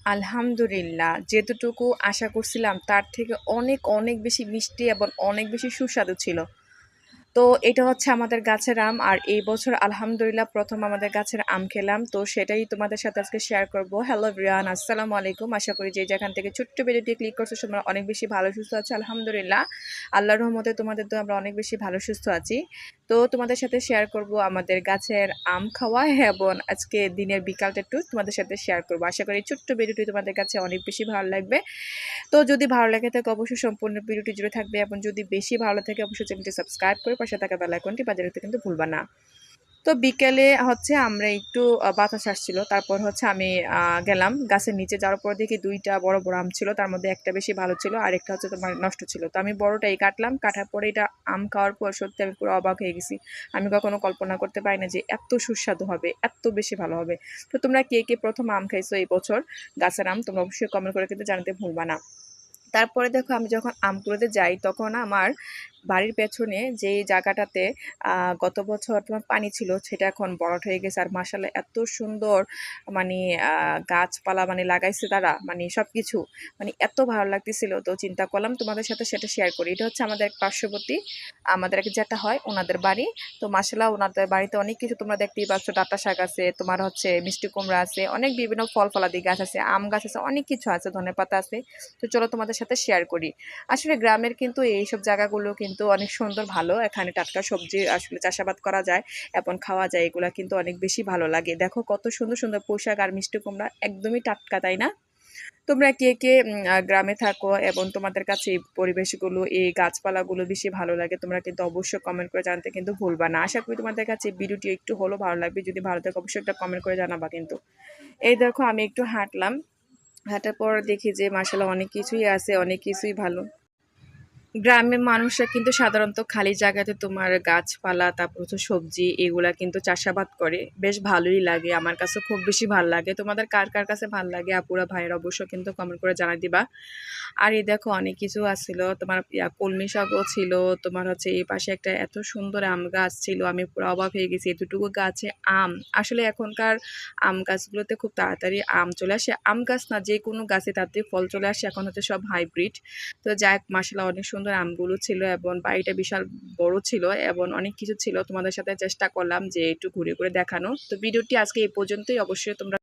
আলহামদুলিল্লাহ, যেতটুকু আশা করছিলাম তার থেকে অনেক, অনেক বেশি মিষ্টি এবং অনেক বেশি সুস্বাদু ছিল। তো এটা হচ্ছে আমাদের গাছের আম। আর এই বছর আলহামদুলিল্লাহ ১ম আমাদের গাছের আম খেলাম। তো সেটাই তোমাদের সাথে আজকে শেয়ার করব। হ্যালো এভরিওয়ান, আসসালামু আলাইকুম। আশা করি যে যেখান থেকে ছোট্ট ভিডিওটি ক্লিক করছো তোমরা অনেক বেশি ভালো সুস্থ আছো। আলহামদুলিল্লাহ। আল্লাহর রহমতে তোমাদের তো আমরা অনেক বেশি ভালো সুস্থ আছি। তো তোমাদের সাথে শেয়ার করব আমাদের গাছের আম খাওয়া এবং আজকে দিনের বিকালটা একটু তোমাদের সাথে শেয়ার করব। আশা করি ছোট্ট ভিডিওটি তোমাদের কাছে অনেক বেশি ভালো লাগবে। তো যদি ভালো লাগে থাকে অবশ্যই সম্পূর্ণ ভিডিওটি জুড়ে থাকবে এবং যদি বেশি ভালো থাকে অবশ্যই চ্যানেলটি সাবস্ক্রাইব করে পাশে থাকা বেল আইকনটি বাজিয়ে রাখতে কিন্তু ভুলবা না। তো বিকেলে হচ্ছে আমরা একটু বাতাস আসছিল, তারপর হচ্ছে আমি গেলাম গাছের নিচে, যাওয়ার পর দেখি ২টা বড় বড় আম ছিল, তার মধ্যে একটা বেশি ভালো ছিল আর একটা হচ্ছে তোমার নষ্ট ছিল। তো আমি বড়টাই কাটলাম, কাটার পরে এটা আম খাওয়ার পর সত্যি আমি পুরো অবাক হয়ে গেছি। আমি কখনো কল্পনা করতে পারি না যে এত সুস্বাদু হবে, এত বেশি ভালো হবে। তো তোমরা কে কে প্রথম আম খাইছো এই বছর গাছের আম, তোমরা অবশ্যই কমেন্ট করে কিন্তু জানাতে ভুলবা না। তারপরে দেখো আমি যখন আম কুড়োতে যাই তখন আমার বাড়ির পেছনে যে জায়গাটাতে গত বছর তোমার পানি ছিল সেটা এখন ভরাট হয়ে গেছে। আর মাশাআল্লাহ এত সুন্দর মানে গাছপালা মানে লাগাইছে তারা, মানে সব কিছু মানে এত ভালো লাগতেছিল। তো চিন্তা করলাম তোমাদের সাথে সেটা শেয়ার করি। এটা হচ্ছে আমাদের এক পার্শ্ববর্তী, আমাদের এক যেটা হয় ওনাদের বাড়ি। তো মাশাআল্লাহ ওনাদের বাড়িতে অনেক কিছু তোমরা দেখতেই পাচ্ছ, ডাঁটা শাক আছে, তোমার হচ্ছে মিষ্টি কুমড়া আছে, অনেক বিভিন্ন ফল ফলাদি গাছ আছে, আম গাছ আছে, অনেক কিছু আছে, ধনেপাতা আছে। তো চলো তোমাদের সাথে শেয়ার করি। আসলে গ্রামের কিন্তু এইসব জায়গাগুলো কিন্তু অনেক সুন্দর, ভালো। এখানে টাটকা সবজি আসলে চাষাবাদ করা যায় এবং খাওয়া যায়, এগুলা কিন্তু অনেক বেশি ভালো লাগে। দেখো কত সুন্দর সুন্দর পোশাক আর মিষ্টি কুমড়া, একদমই টাটকা, তাই না? তোমরা কে কে গ্রামে থাকো এবং তোমাদের কাছে এই পরিবেশগুলো, এই গাছপালাগুলো বেশি ভালো লাগে, তোমরা কিন্তু অবশ্যই কমেন্ট করে জানতে কিন্তু ভুলবা না। আশা করি তোমাদের কাছে এই ভিডিওটি একটু হলেও ভালো লাগবে। যদি ভালো থাকে অবশ্যই একটা কমেন্ট করে জানাবা কিন্তু। এই দেখো আমি একটু হাঁটলাম, হাঁটার পর দেখি যে মাশাআল্লাহ অনেক কিছুই আছে, অনেক কিছুই ভালো। গ্রামের মানুষরা কিন্তু সাধারণত খালি জায়গাতে তোমার গাছপালা, তারপর হচ্ছে সবজি, এগুলা কিন্তু চাষাবাদ করে। বেশ ভালোই লাগে, আমার কাছে খুব বেশি ভাল লাগে। তোমাদের কার কার কাছে ভাল লাগে আপুরা ভাইয়েরা অবশ্যই কিন্তু কমেন্ট করে জানাই দিবা। আর এই দেখো অনেক কিছু আসছিল, তোমার কলমি শাকও ছিল, তোমার হচ্ছে এই পাশে একটা এত সুন্দর আম গাছ ছিল, আমি পুরো অবাক হয়ে গেছি এতটুকু গাছে আম। আসলে এখনকার আম গাছগুলোতে খুব তাড়াতাড়ি আম চলে আসে, আম গাছ না যে কোনো গাছে তাড়াতাড়ি ফল চলে আসে, এখন হচ্ছে সব হাইব্রিড। তো যাই হোক মাশাআল্লাহ অনেক সুন্দর আমগুলো ছিল এবং বাড়িটা বিশাল বড় ছিল এবং অনেক কিছু ছিল। তোমাদের সাথে চেষ্টা করলাম যে একটু ঘুরে ঘুরে দেখানো। তো ভিডিওটি আজকে এই পর্যন্তই। অবশ্যই তোমরা